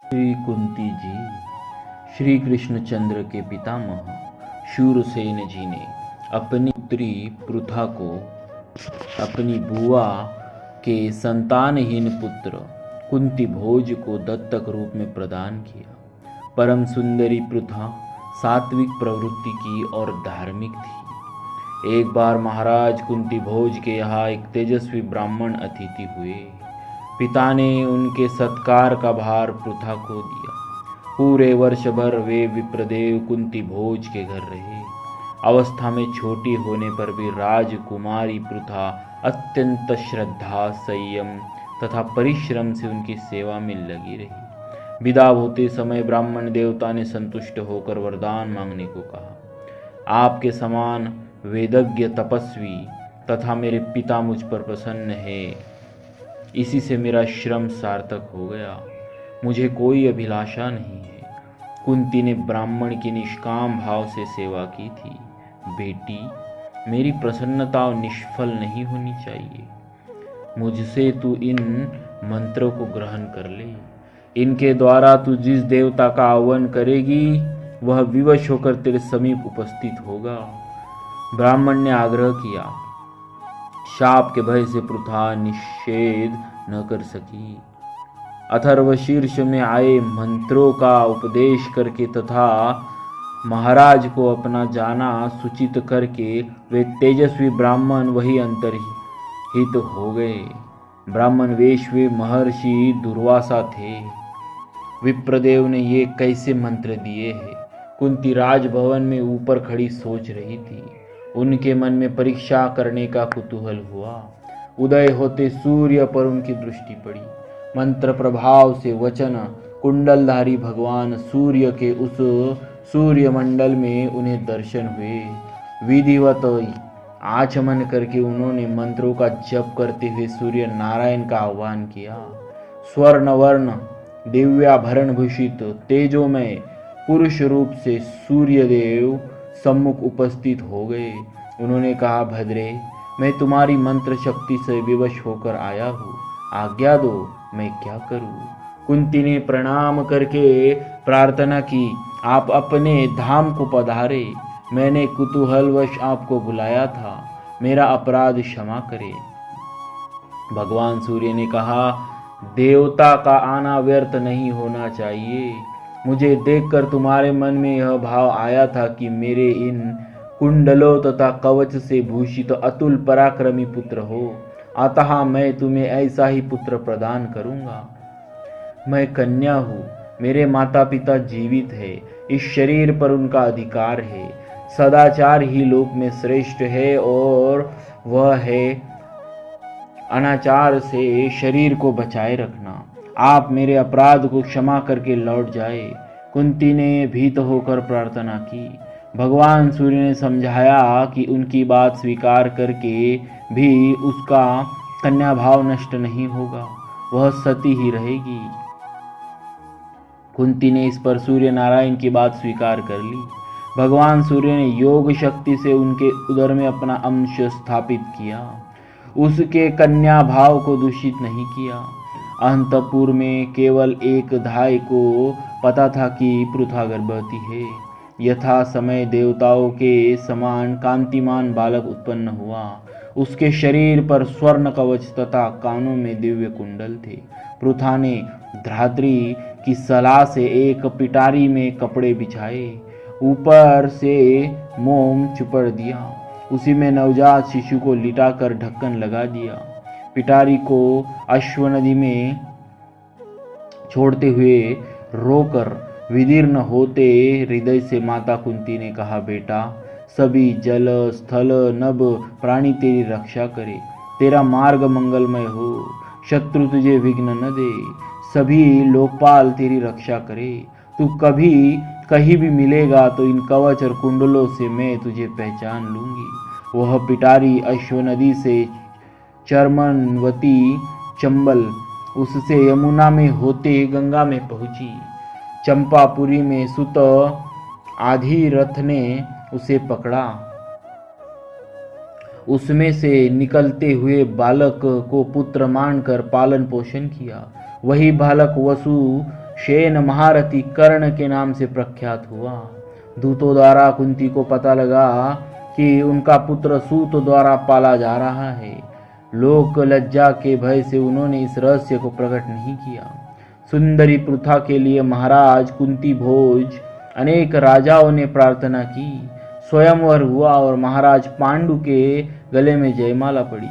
श्री कुंती जी श्री कृष्णचंद्र के पितामह शूरसेन जी ने अपनी पुत्री पृथा को अपनी बुआ के संतानहीन पुत्र कुंती भोज को दत्तक रूप में प्रदान किया। परम सुंदरी पृथा सात्विक प्रवृत्ति की और धार्मिक थी। एक बार महाराज कुंती भोज के यहाँ एक तेजस्वी ब्राह्मण अतिथि हुए। पिता ने उनके सत्कार का भार पृथा को दिया। पूरे वर्ष भर वे विप्रदेव कुंती भोज के घर रहे। अवस्था में छोटी होने पर भी राजकुमारी पृथा अत्यंत श्रद्धा, संयम तथा परिश्रम से उनकी सेवा में लगी रही। विदा होते समय ब्राह्मण देवता ने संतुष्ट होकर वरदान मांगने को कहा। आपके समान वेदज्ञ तपस्वी तथा मेरे पिता मुझ पर प्रसन्न है, इसी से मेरा श्रम सार्थक हो गया। मुझे कोई अभिलाषा नहीं है। कुंती ने ब्राह्मण की निष्काम भाव से सेवा की थी। बेटी, मेरी प्रसन्नता निष्फल नहीं होनी चाहिए। मुझसे तू इन मंत्रों को ग्रहण कर ले। इनके द्वारा तू जिस देवता का आह्वान करेगी वह विवश होकर तेरे समीप उपस्थित होगा। ब्राह्मण ने आग्रह किया। शाप के भय से पृथा निषेध न कर सकी। अथर्वशीर्ष में आए मंत्रों का उपदेश करके तथा महाराज को अपना जाना सूचित करके वे तेजस्वी ब्राह्मण वही अंतर्हित हो गए। ब्राह्मण वेश वे महर्षि दुर्वासा थे। विप्रदेव ने ये कैसे मंत्र दिए हैं? कुंती राजभवन में ऊपर खड़ी सोच रही थी। उनके मन में परीक्षा करने का कुतूहल हुआ। उदय होते सूर्य पर उनकी दृष्टि पड़ी। मंत्र प्रभाव से वचन कुंडलधारी भगवान सूर्य के उस सूर्य मंडल में उन्हें दर्शन हुए। विधिवत आचमन करके उन्होंने मंत्रों का जप करते हुए सूर्य नारायण का आह्वान किया। स्वर्ण वर्ण दिव्याभरण भूषित तेजोमय पुरुष रूप से सूर्यदेव सम्मुख उपस्थित हो गए। उन्होंने कहा, भद्रे, मैं तुम्हारी मंत्र शक्ति से विवश होकर आया हूँ। आज्ञा दो, मैं क्या करूँ? कुंती ने प्रणाम करके प्रार्थना की, आप अपने धाम को पधारे। मैंने कुतूहलवश आपको बुलाया था। मेरा अपराध क्षमा करें। भगवान सूर्य ने कहा, देवता का आना व्यर्थ नहीं होना चाहिए। मुझे देखकर तुम्हारे मन में यह भाव आया था कि मेरे इन कुंडलों तथा कवच से भूषित अतुल पराक्रमी पुत्र हो, अतः मैं तुम्हें ऐसा ही पुत्र प्रदान करूंगा। मैं कन्या हूँ, मेरे माता पिता जीवित है, इस शरीर पर उनका अधिकार है। सदाचार ही लोक में श्रेष्ठ है और वह है अनाचार से शरीर को बचाए रखना। आप मेरे अपराध को क्षमा करके लौट जाए। कुंती ने भीत होकर प्रार्थना की। भगवान सूर्य ने समझाया कि उनकी बात स्वीकार करके भी उसका कन्या भाव नष्ट नहीं होगा, वह सती ही रहेगी। कुंती ने इस पर सूर्य नारायण की बात स्वीकार कर ली। भगवान सूर्य ने योग शक्ति से उनके उदर में अपना अंश स्थापित किया, उसके कन्या भाव को दूषित नहीं किया। अंतपुर में केवल एक धाय को पता था कि पृथा गर्भवती है। यथा समय देवताओं के समान कांतिमान बालक उत्पन्न हुआ। उसके शरीर पर स्वर्ण कवच तथा कानों में दिव्य कुंडल थे। पृथा ने धात्री की सलाह से एक पिटारी में कपड़े बिछाए, ऊपर से मोम चिपड़ दिया, उसी में नवजात शिशु को लिटाकर ढक्कन लगा दिया। पिटारी को अश्व नदी में छोड़ते हुए रोकर विदीर्ण होते हृदय से माता कुंती ने कहा, बेटा, सभी जल स्थल नभ प्राणी तेरी रक्षा करे, तेरा मार्ग मंगलमय हो, शत्रु तुझे विघ्न न दे, सभी लोकपाल तेरी रक्षा करे। तू कभी कहीं भी मिलेगा तो इन कवच और कुंडलों से मैं तुझे पहचान लूंगी। वह पिटारी अश्व नदी से चर्मनवती चंबल, उससे यमुना में होते गंगा में पहुंची। चंपापुरी में सुत आधी रथ ने उसे पकड़ा। उसमें से निकलते हुए बालक को पुत्र मानकर पालन पोषण किया। वही बालक वसु शेन महारथी कर्ण के नाम से प्रख्यात हुआ। दूतों द्वारा कुंती को पता लगा कि उनका पुत्र सूत द्वारा पाला जा रहा है। लोक लज्जा के भय से उन्होंने इस रहस्य को प्रकट नहीं किया। सुंदरी पृथा के लिए महाराज कुंती भोज अनेक राजाओं ने प्रार्थना की। स्वयंवर हुआ और महाराज पांडु के गले में जयमाला पड़ी।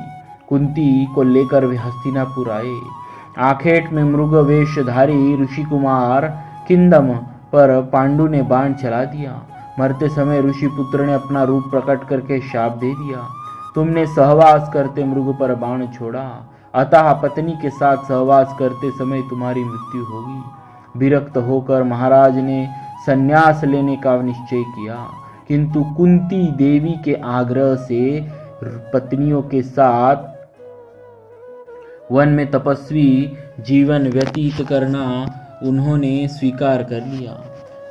कुंती को लेकर वे हस्तिनापुर आए। आखेट में मृग वेशधारी ऋषि कुमार किंदम पर पांडु ने बाण चला दिया। मरते समय ऋषि पुत्र ने अपना रूप प्रकट करके शाप दे दिया, तुमने सहवास करते मृग पर बाण छोड़ा, अतः पत्नी के साथ सहवास करते समय तुम्हारी मृत्यु होगी। विरक्त होकर महाराज ने संन्यास लेने का निश्चय किया, किंतु कुंती देवी के आग्रह से पत्नियों के साथ वन में तपस्वी जीवन व्यतीत करना उन्होंने स्वीकार कर लिया।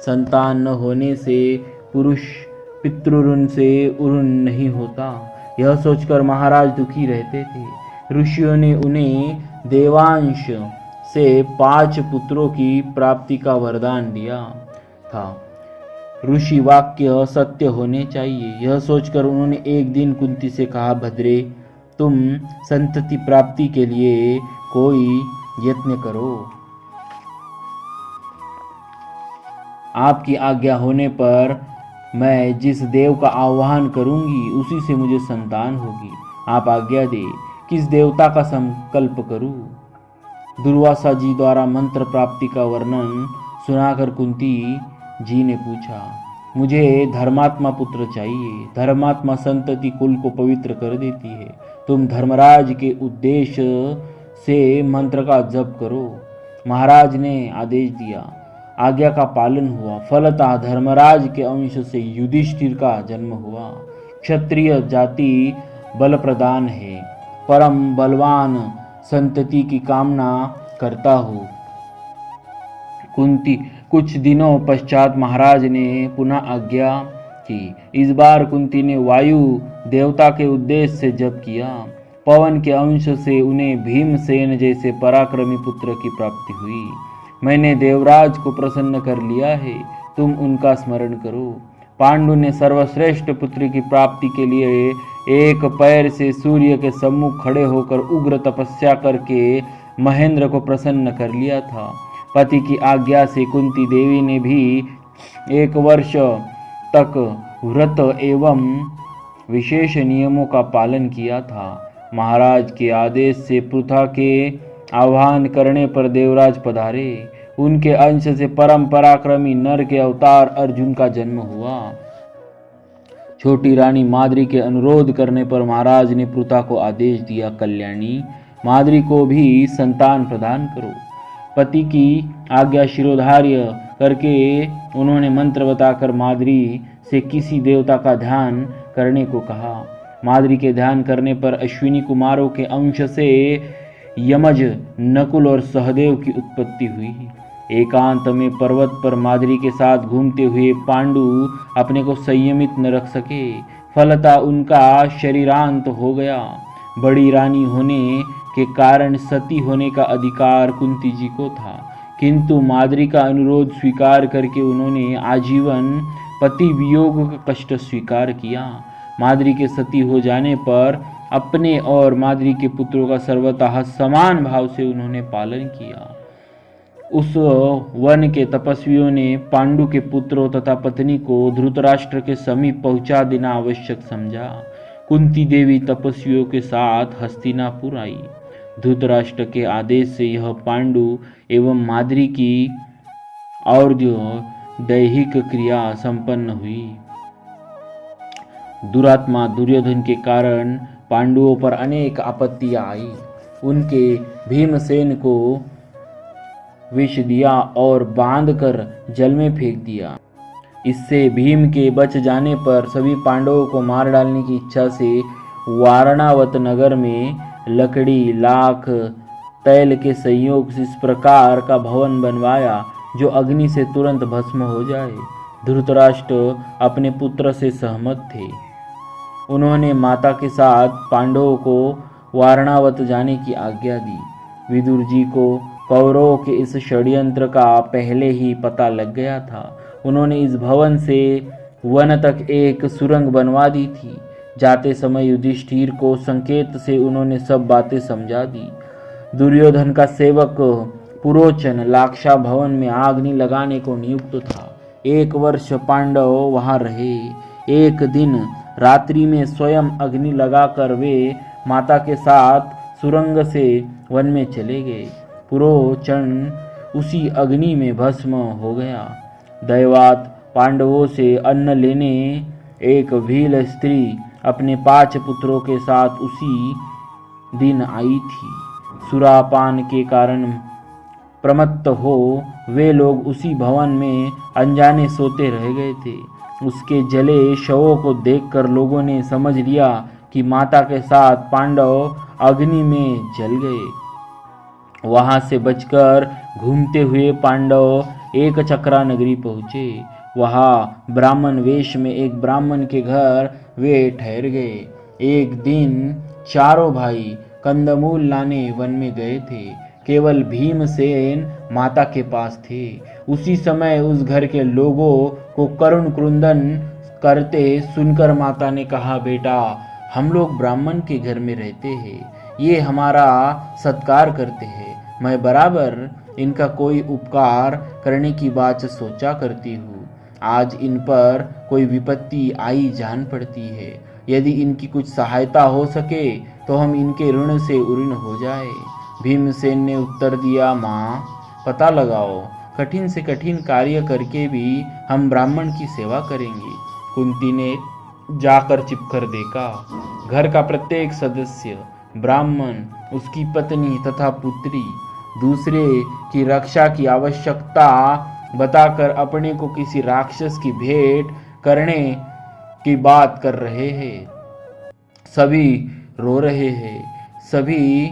संतान न होने से पुरुष पितृऋण से उऋण नहीं होता, यह सोचकर महाराज दुखी रहते थे। ऋषियों ने उन्हें देवांश से 5 पुत्रों की प्राप्ति का वरदान दिया था। ऋषि वाक्य सत्य होने चाहिए, यह सोचकर उन्होंने एक दिन कुंती से कहा, भद्रे, तुम संतति प्राप्ति के लिए कोई यत्न करो। आपकी आज्ञा होने पर मैं जिस देव का आह्वान करूंगी उसी से मुझे संतान होगी। आप आज्ञा दे, किस देवता का संकल्प करूं? दुर्वासा जी द्वारा मंत्र प्राप्ति का वर्णन सुनाकर कुंती जी ने पूछा, मुझे धर्मात्मा पुत्र चाहिए। धर्मात्मा संतति कुल को पवित्र कर देती है। तुम धर्मराज के उद्देश्य से मंत्र का जप करो। महाराज ने आदेश दिया, आज्ञा का पालन हुआ। फलतः धर्मराज के अंश से युधिष्ठिर का जन्म हुआ। क्षत्रिय जाति बल प्रदान है, परम बलवान संतति की कामना करता हूँ। कुंती कुछ दिनों पश्चात महाराज ने पुनः आज्ञा की। इस बार कुंती ने वायु देवता के उद्देश्य से जप किया। पवन के अंश से उन्हें भीमसेन जैसे पराक्रमी पुत्र की प्राप्ति हुई। मैंने देवराज को प्रसन्न कर लिया है, तुम उनका स्मरण करो। पांडु ने सर्वश्रेष्ठ पुत्र की प्राप्ति के लिए एक पैर से सूर्य के सम्मुख खड़े होकर उग्र तपस्या करके महेंद्र को प्रसन्न कर लिया था। पति की आज्ञा से कुंती देवी ने भी 1 वर्ष तक व्रत एवं विशेष नियमों का पालन किया था। महाराज के आदेश से पृथा के आह्वान करने पर देवराज पधारे। उनके अंश से परम पराक्रमी नर के अवतार अर्जुन का जन्म हुआ। छोटी रानी माद्री के अनुरोध करने पर महाराज ने पृथा को आदेश दिया, कल्याणी, माद्री को भी संतान प्रदान करो। पति की आज्ञा शिरोधार्य करके उन्होंने मंत्र बताकर माद्री से किसी देवता का ध्यान करने को कहा। माद्री के ध्यान करने पर अश्विनी कुमारों के अंश से यमज, नकुल और सहदेव की उत्पत्ति हुई। एकांत में पर्वत पर माद्री के साथ घूमते हुए पांडु अपने को संयमित न रख सके, फलतः उनका शरीरांत हो गया। बड़ी रानी होने के कारण सती होने का अधिकार कुंती जी को था, किंतु माद्री का अनुरोध स्वीकार करके उन्होंने आजीवन पति वियोग का कष्ट स्वीकार किया। माद्री के सती हो जाने पर अपने और माद्री के पुत्रों का सर्वतः समान भाव से उन्होंने पालन किया। उस वन के तपस्वियों ने पांडु के पुत्रों तथा पत्नी को धृतराष्ट्र के समीप पहुंचा देना आवश्यक समझा। कुंती देवी तपस्वियों के साथ हस्तिनापुर आई। धृतराष्ट्र के आदेश से यह पांडु एवं माद्री की और दैहिक क्रिया संपन्न हुई। दुरात्मा दुर्योधन के कारण पांडवों पर अनेक आपत्तियां आई। उनके भीमसेन को विष दिया और बांधकर जल में फेंक दिया। इससे भीम के बच जाने पर सभी पांडवों को मार डालने की इच्छा से वारणावत नगर में लकड़ी, लाख, तैल के संयोग से इस प्रकार का भवन बनवाया जो अग्नि से तुरंत भस्म हो जाए। धृतराष्ट्र अपने पुत्र से सहमत थे। उन्होंने माता के साथ पांडवों को वारणावत जाने की आज्ञा दी। विदुर जी को कौरवों के इस षड्यंत्र का पहले ही पता लग गया था। उन्होंने इस भवन से वन तक एक सुरंग बनवा दी थी। जाते समय युधिष्ठिर को संकेत से उन्होंने सब बातें समझा दी। दुर्योधन का सेवक पुरोचन लाक्षा भवन में आग लगाने को नियुक्त था। 1 वर्ष पांडव वहां रहे। एक दिन रात्रि में स्वयं अग्नि लगाकर वे माता के साथ सुरंग से वन में चले गए। पुरोचन उसी अग्नि में भस्म हो गया। दैवात पांडवों से अन्न लेने एक भील स्त्री अपने 5 पुत्रों के साथ उसी दिन आई थी। सुरापान के कारण प्रमत्त हो वे लोग उसी भवन में अनजाने सोते रह गए थे। उसके जले शवों को देखकर लोगों ने समझ लिया कि माता के साथ पांडव अग्नि में जल गए। वहां से बचकर घूमते हुए पांडव एक चक्रा नगरी पहुंचे। वहां ब्राह्मण वेश में एक ब्राह्मण के घर वे ठहर गए। एक दिन चारों भाई कंदमूल लाने वन में गए थे। केवल भीमसेन माता के पास थे। उसी समय उस घर के लोगों को करुण क्रुंदन करते सुनकर माता ने कहा, बेटा हम लोग ब्राह्मण के घर में रहते हैं, ये हमारा सत्कार करते हैं। मैं बराबर इनका कोई उपकार करने की बात सोचा करती हूँ। आज इन पर कोई विपत्ति आई जान पड़ती है। यदि इनकी कुछ सहायता हो सके तो हम इनके ऋण से उऋण हो जाए। भीमसेन ने उत्तर दिया, माँ पता लगाओ, कठिन से कठिन कार्य करके भी हम ब्राह्मण की सेवा करेंगे। कुंती ने जाकर चिपकर देखा। घर का प्रत्येक सदस्य ब्राह्मण, उसकी पत्नी तथा पुत्री दूसरे की रक्षा की आवश्यकता बताकर अपने को किसी राक्षस की भेंट करने की बात कर रहे हैं। सभी रो रहे हैं, सभी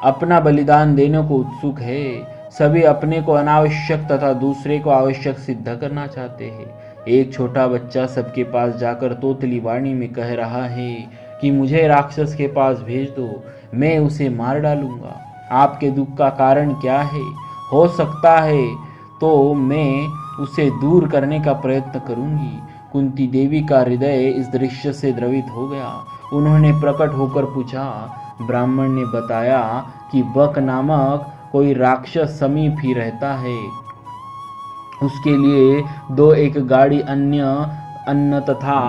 अपना बलिदान देने को उत्सुक है। सभी अपने को अनावश्यक तथा दूसरे को आवश्यक सिद्ध करना चाहते हैं। एक छोटा बच्चा सबके पास जाकर तोतली वाणी में कह रहा है कि मुझे राक्षस के पास भेज दो, मैं उसे मार डालूंगा। आपके दुख का कारण क्या है? हो सकता है तो मैं उसे दूर करने का प्रयत्न करूंगी। कुंती देवी का हृदय इस दृश्य से द्रवित हो गया। उन्होंने प्रकट होकर पूछा। ब्राह्मण ने बताया कि बक नामक कोई राक्षस समीप ही रहता है। उसके लिए 2 गाड़ी अन्न तथा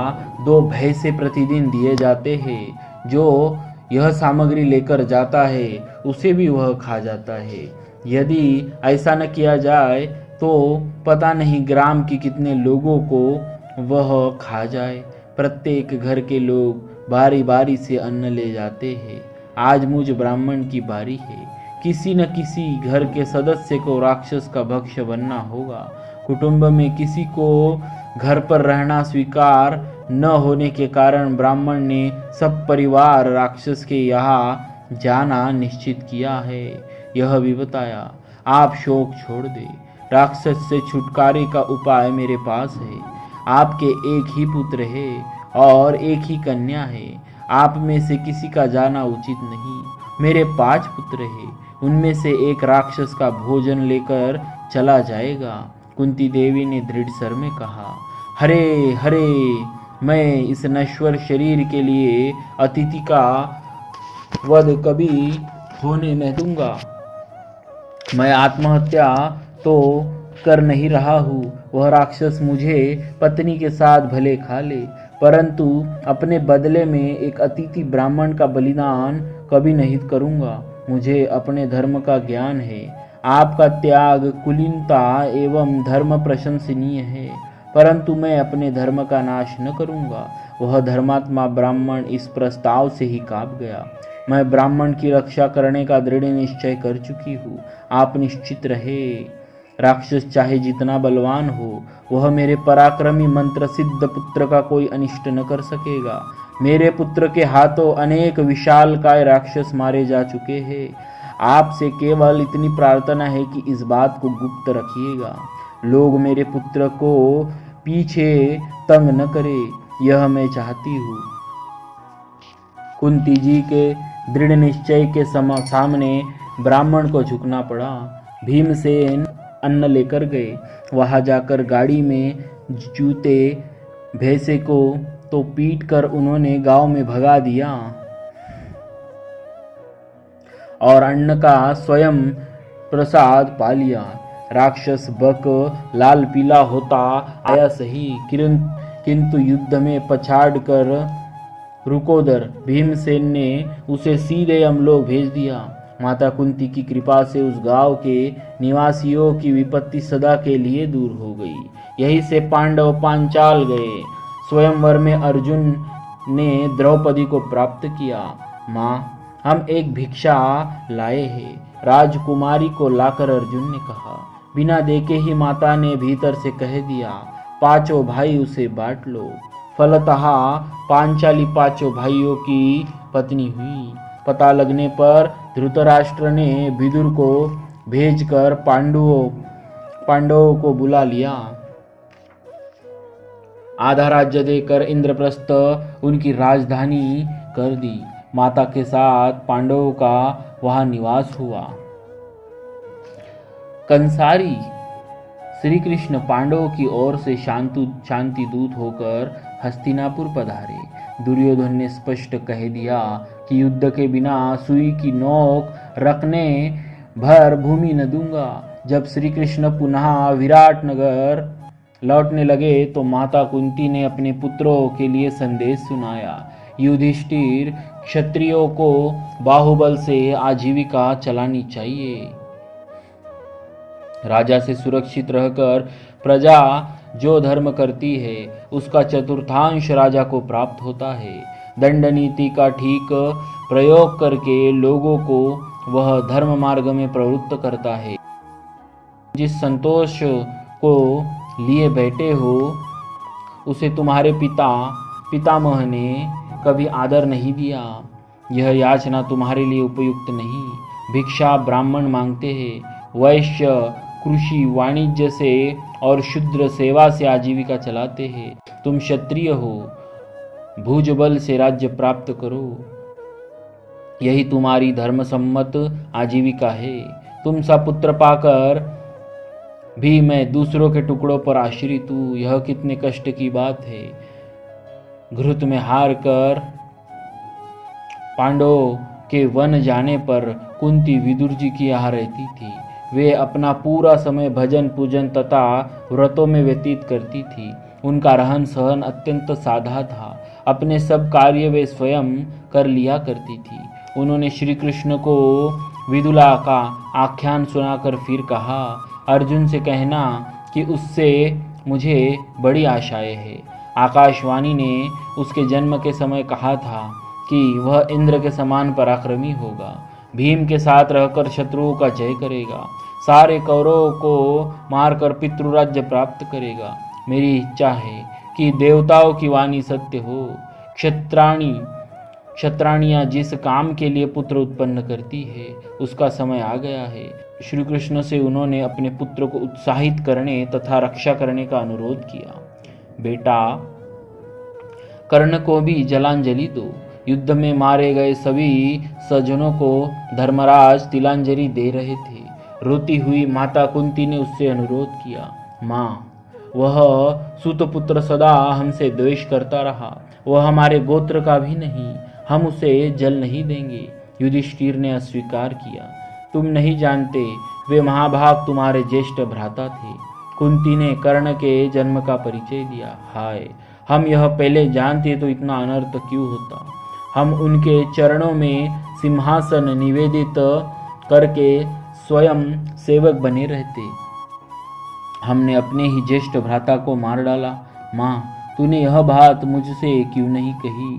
2 भैंसे प्रतिदिन दिए जाते हैं। जो यह सामग्री लेकर जाता है उसे भी वह खा जाता है। यदि ऐसा न किया जाए तो पता नहीं ग्राम के कितने लोगों को वह खा जाए। प्रत्येक घर के लोग बारी बारी से अन्न ले जाते हैं। आज मुझ ब्राह्मण की बारी है। किसी न किसी घर के सदस्य को राक्षस का भक्ष्य बनना होगा। कुटुंब में किसी को घर पर रहना स्वीकार न होने के कारण ब्राह्मण ने सब परिवार राक्षस के यहाँ जाना निश्चित किया है। यह भी बताया, आप शोक छोड़ दे, राक्षस से छुटकारे का उपाय मेरे पास है। आपके एक ही पुत्र है और एक ही कन्या है। आप में से किसी का जाना उचित नहीं। मेरे 5 पुत्र हैं, उनमें से एक राक्षस का भोजन लेकर चला जाएगा। कुंती देवी ने दृढ़ स्वर में कहा, हरे हरे, मैं इस नश्वर शरीर के लिए अतिथि का वध कभी होने न दूंगा। मैं आत्महत्या तो कर नहीं रहा हूँ। वह राक्षस मुझे पत्नी के साथ भले खा ले, परंतु अपने बदले में एक अतिथि ब्राह्मण का बलिदान कभी नहीं करूँगा। मुझे अपने धर्म का ज्ञान है। आपका त्याग कुलीनता एवं धर्म प्रशंसनीय है, परंतु मैं अपने धर्म का नाश न करूँगा। वह धर्मात्मा ब्राह्मण इस प्रस्ताव से ही काँप गया। मैं ब्राह्मण की रक्षा करने का दृढ़ निश्चय कर चुकी हूँ। आप निश्चित रहे, राक्षस चाहे जितना बलवान हो, वह मेरे पराक्रमी मंत्र सिद्ध पुत्र का कोई अनिष्ट न कर सकेगा। मेरे पुत्र के हाथों अनेक विशालकाय राक्षस मारे जा चुके हैं। आपसे केवल इतनी प्रार्थना है कि इस बात को गुप्त रखिएगा। लोग मेरे पुत्र को पीछे तंग न करे, यह मैं चाहती हूँ। कुंती जी के दृढ़ निश्चय के सामने ब्राह्मण को झुकना पड़ा। भीमसेन अन्न लेकर गए। वहां जाकर गाड़ी में जूते भैंसे को तो पीट कर उन्होंने गांव में भगा दिया और अन्न का स्वयं प्रसाद पा लिया। राक्षस बक लाल पीला होता आया सही, किंतु युद्ध में पछाड़ कर रुकोदर भीमसेन ने उसे सीधे यमलोक भेज दिया। माता कुंती की कृपा से उस गांव के निवासियों की विपत्ति सदा के लिए दूर हो गई। यही से पांडव पांचाल गए। स्वयंवर में अर्जुन ने द्रौपदी को प्राप्त किया। माँ, हम एक भिक्षा लाए हैं, राजकुमारी को लाकर अर्जुन ने कहा। बिना देखे ही माता ने भीतर से कह दिया, पांचों भाई उसे बांट लो। फलतः पांचाली पांचों भाइयों की पत्नी हुई। पता लगने पर धृतराष्ट्र ने विदुर को भेजकर पांडवों को बुला लिया। आधा राज्य देकर इंद्रप्रस्थ उनकी राजधानी कर दी। माता के साथ पांडवों का वहां निवास हुआ। कंसारी श्री कृष्ण पांडवों की ओर से शांति दूत होकर हस्तिनापुर पधारे। दुर्योधन ने स्पष्ट कह दिया कि युद्ध के बिना सुई की नोक रखने भर भूमि न दूंगा। जब श्री कृष्ण पुनः विराटनगर लौटने लगे तो माता कुंती ने अपने पुत्रों के लिए संदेश सुनाया। युधिष्ठिर, क्षत्रियों को बाहुबल से आजीविका चलानी चाहिए। राजा से सुरक्षित रहकर प्रजा जो धर्म करती है उसका चतुर्थांश राजा को प्राप्त होता है। दंड नीति का ठीक प्रयोग करके लोगों को वह धर्म मार्ग में प्रवृत्त करता है। जिस संतोष को लिए बैठे हो उसे तुम्हारे पितामह ने कभी आदर नहीं दिया। यह याचना तुम्हारे लिए उपयुक्त नहीं। भिक्षा ब्राह्मण मांगते हैं, वैश्य कृषि वाणिज्य से और शूद्र सेवा से आजीविका चलाते हैं। तुम क्षत्रिय हो, भुजबल से राज्य प्राप्त करो, यही तुम्हारी धर्मसम्मत आजीविका है। तुम सा पुत्र पाकर भी मैं दूसरों के टुकड़ों पर आश्रित हूँ, यह कितने कष्ट की बात है। घृत में हार कर पांडवों के वन जाने पर कुंती विदुर जी की यहाँ रहती थी। वे अपना पूरा समय भजन पूजन तथा व्रतों में व्यतीत करती थी। उनका रहन सहन अत्यंत सादा था। अपने सब कार्य वे स्वयं कर लिया करती थी। उन्होंने श्री कृष्ण को विदुला का आख्यान सुनाकर फिर कहा, अर्जुन से कहना कि उससे मुझे बड़ी आशाएं हैं। आकाशवाणी ने उसके जन्म के समय कहा था कि वह इंद्र के समान पराक्रमी होगा, भीम के साथ रहकर शत्रुओं का जय करेगा, सारे कौरवों को मारकर पितृराज्य प्राप्त करेगा। मेरी इच्छा है कि देवताओं की वाणी सत्य हो। क्षत्राणियाँ जिस काम के लिए पुत्र उत्पन्न करती है उसका समय आ गया है। श्री कृष्ण से उन्होंने अपने पुत्र को उत्साहित करने तथा रक्षा करने का अनुरोध किया। बेटा, कर्ण को भी जलांजलि दो। युद्ध में मारे गए सभी सज्जनों को धर्मराज तिलांजलि दे रहे थे। रोती हुई माता कुंती ने उससे अनुरोध किया, माँ, वह सुतपुत्र सदा हमसे द्वेष करता रहा, वह हमारे गोत्र का भी नहीं, हम उसे जल नहीं देंगे। युधिष्ठिर ने अस्वीकार किया। तुम नहीं जानते, वे महाभाग तुम्हारे ज्येष्ठ भ्राता थे। कुंती ने कर्ण के जन्म का परिचय दिया। हाय, हम यह पहले जानते तो इतना अनर्थ क्यों होता। हम उनके चरणों में सिंहासन निवेदित करके स्वयं सेवक बने रहते। हमने अपने ही ज्येष्ठ भ्राता को मार डाला। माँ, तूने यह बात मुझसे क्यों नहीं कही।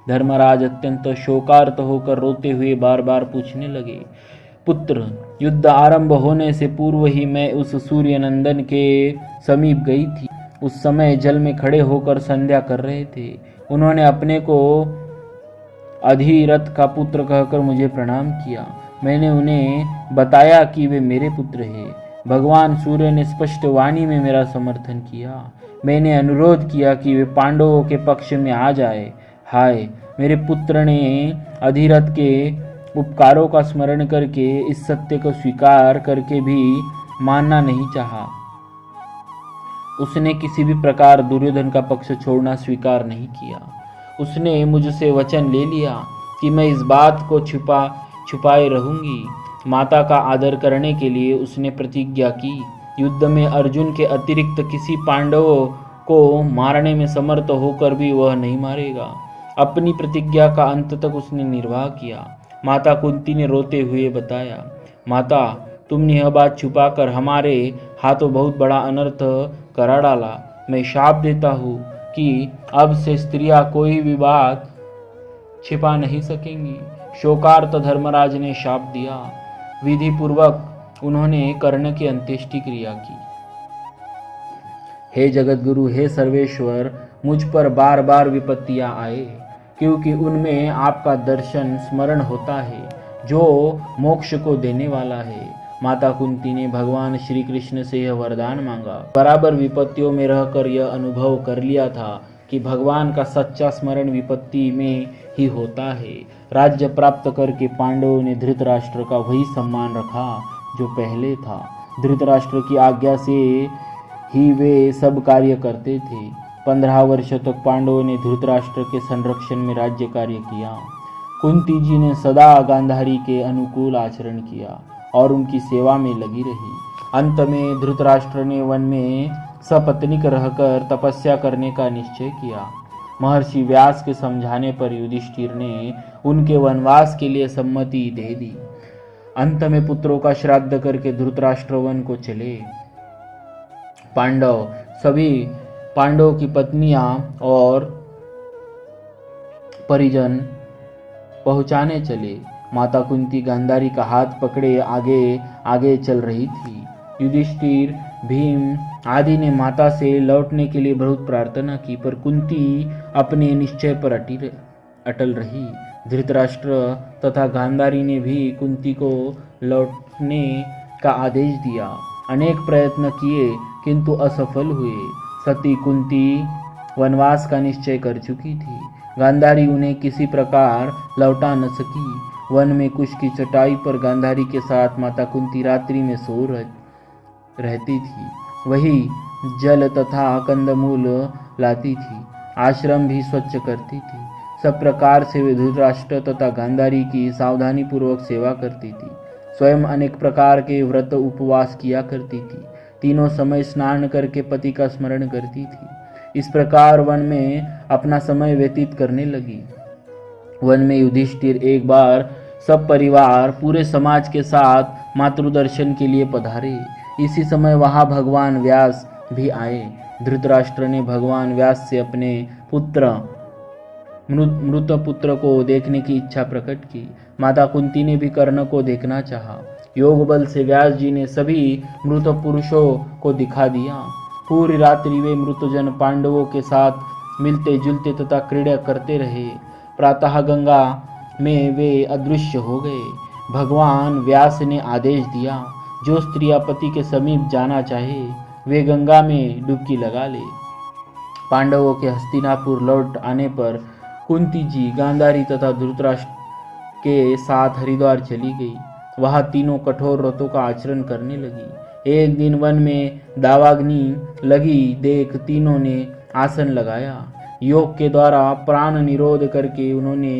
धर्मराज अत्यंत शोकार्त होकर रोते हुए बार बार पूछने लगे, पुत्र, युद्ध आरंभ होने से पूर्व ही मैं उस सूर्यनंदन के समीप गई थी। उस समय जल में खड़े होकर संध्या कर रहे थे। उन्होंने अपने को अधिरथ का पुत्र कहकर मुझे प्रणाम किया। मैंने उन्हें बताया कि वे मेरे पुत्र हैं। भगवान सूर्य ने स्पष्ट वाणी में मेरा समर्थन किया। मैंने अनुरोध किया कि वे पांडवों के पक्ष में आ जाए। हाय, मेरे पुत्र ने अधिरथ के उपकारों का स्मरण करके इस सत्य को स्वीकार करके भी मानना नहीं चाहा। उसने किसी भी प्रकार दुर्योधन का पक्ष छोड़ना स्वीकार नहीं किया। उसने मुझसे वचन ले लिया कि मैं इस बात को छुपाए रहूंगी। माता का आदर करने के लिए उसने प्रतिज्ञा की। युद्ध में अर्जुन के अतिरिक्त किसी पांडवों को मारने में समर्थ होकर भी वह नहीं मारेगा। अपनी प्रतिज्ञा का अंत तक उसने निर्वाह किया। माता कुंती ने रोते हुए बताया, माता, तुमने यह बात छुपाकर हमारे हाथों बहुत बड़ा अनर्थ करा डाला। मैं शाप देता हूँ कि अब से स्त्रियां कोई भी बात छिपा नहीं सकेंगी। शोकार्त धर्मराज ने शाप दिया। विधि पूर्वक उन्होंने कर्ण की अंत्येष्टि क्रिया की। हे जगतगुरु, हे सर्वेश्वर, मुझ पर बार बार विपत्तियां आए, क्योंकि उनमें आपका दर्शन स्मरण होता है जो मोक्ष को देने वाला है। माता कुंती ने भगवान श्री कृष्ण से यह वरदान मांगा। बराबर विपत्तियों में रहकर यह अनुभव कर लिया था कि भगवान का सच्चा स्मरण विपत्ति में ही होता है। राज्य प्राप्त करके पांडवों ने धृतराष्ट्र का वही सम्मान रखा जो पहले था। धृतराष्ट्र की आज्ञा से ही वे सब कार्य करते थे। 15 वर्ष तक पांडवों ने धृतराष्ट्र के संरक्षण में राज्य कार्य किया। कुंती जी ने सदा गांधारी के अनुकूल आचरण किया और उनकी सेवा में लगी रही। अंत में धृतराष्ट्र ने वन में सपत्नीक रहकर तपस्या करने का निश्चय किया। महर्षि व्यास के समझाने पर युधिष्ठिर ने उनके वनवास के लिए सम्मति दे दी। अंत में पुत्रों का श्राद्ध करके धृतराष्ट्र वन को चले। सभी पांडवों की पत्नियां और परिजन पहुंचाने चले। माता कुंती गांधारी का हाथ पकड़े आगे आगे चल रही थी। युधिष्ठिर, भीम आदि ने माता से लौटने के लिए बहुत प्रार्थना की, पर कुंती अपने निश्चय पर अटल रही। धृतराष्ट्र तथा गांधारी ने भी कुंती को लौटने का आदेश दिया। अनेक प्रयत्न किए किंतु असफल हुए। सती कुंती वनवास का निश्चय कर चुकी थी। गांधारी उन्हें किसी प्रकार लौटा न सकी। वन में कुश की चटाई पर गांधारी के साथ माता कुंती रात्रि में सो रहती थी। वही जल तथा कंदमूल लाती थी। आश्रम भी स्वच्छ करती थी। सब प्रकार से वे धृतराष्ट्र तथा गांधारी की सावधानी पूर्वक सेवा करती थी। स्वयं अनेक प्रकार के व्रत उपवास किया करती थी। तीनों समय स्नान करके पति का स्मरण करती थी। इस प्रकार वन में अपना समय व्यतीत करने लगी। वन में युधिष्ठिर एक बार सब परिवार पूरे समाज के साथ मातृदर्शन के लिए पधारे। इसी समय वहां भगवान व्यास भी आए। धृतराष्ट्र ने भगवान व्यास से अपने मृत पुत्र को देखने की इच्छा प्रकट की। माता कुंती ने भी कर्ण को देखना चाहा। योग बल से व्यास जी ने सभी मृत पुरुषों को दिखा दिया। पूरी रात्रि वे मृतजन पांडवों के साथ मिलते जुलते तथा क्रीड़ा करते रहे। प्रातः गंगा में वे अदृश्य हो गए। भगवान व्यास ने आदेश दिया, जो स्त्रियां पति के समीप जाना चाहे वे गंगा में डुबकी लगा ले। पांडवों के हस्तिनापुर लौट आने पर कुंती जी गांधारी तथा धृतराष्ट्र के साथ हरिद्वार चली गई। वहां तीनों कठोर व्रतों का आचरण करने लगी। एक दिन वन में दावाग्नि लगी देख तीनों ने आसन लगाया। योग के द्वारा प्राण निरोध करके उन्होंने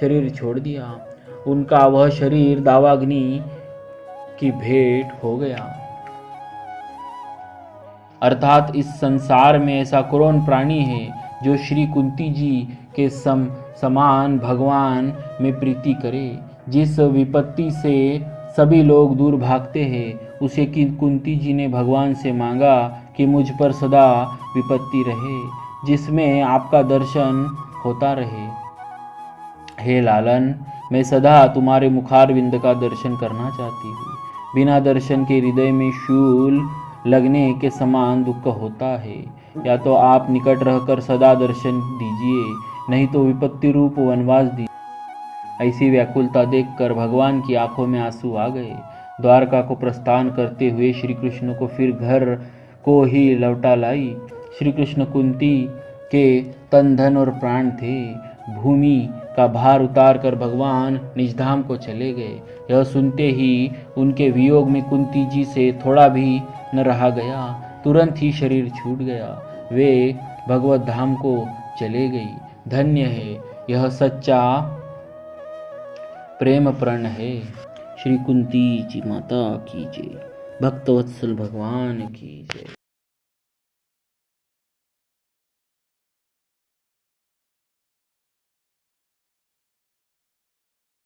शरीर छोड़ दिया। उनका वह शरीर दावाग्नि की भेंट हो गया। अर्थात इस संसार में ऐसा कौन प्राणी है जो श्री कुंती जी के समान भगवान में प्रीति करे। जिस विपत्ति से सभी लोग दूर भागते हैं, उसे कि कुंती जी ने भगवान से मांगा कि मुझ पर सदा विपत्ति रहे, जिसमें आपका दर्शन होता रहे। हे लालन, मैं सदा तुम्हारे मुखारविंद का दर्शन करना चाहती हूँ। बिना दर्शन के हृदय में शूल लगने के समान दुख होता है। या तो आप निकट रहकर सदा दर्शन दीजिए, नहीं तो विपत्ति रूप वनवास दीजिए। ऐसी व्याकुलता देखकर भगवान की आंखों में आंसू आ गए। द्वारका को प्रस्थान करते हुए श्री कृष्ण को फिर घर को ही लौटा लाई। श्री कृष्ण कुंती के तन धन और प्राण थे। भूमि का भार उतार कर भगवान निजधाम को चले गए। यह सुनते ही उनके वियोग में कुंती जी से थोड़ा भी न रहा गया। तुरंत ही शरीर छूट गया। वे भगवत धाम को चले गई। धन्य है यह सच्चा प्रेम प्रण है। श्री कुंती जी माता की जय। भक्तवत्सल भगवान की जय।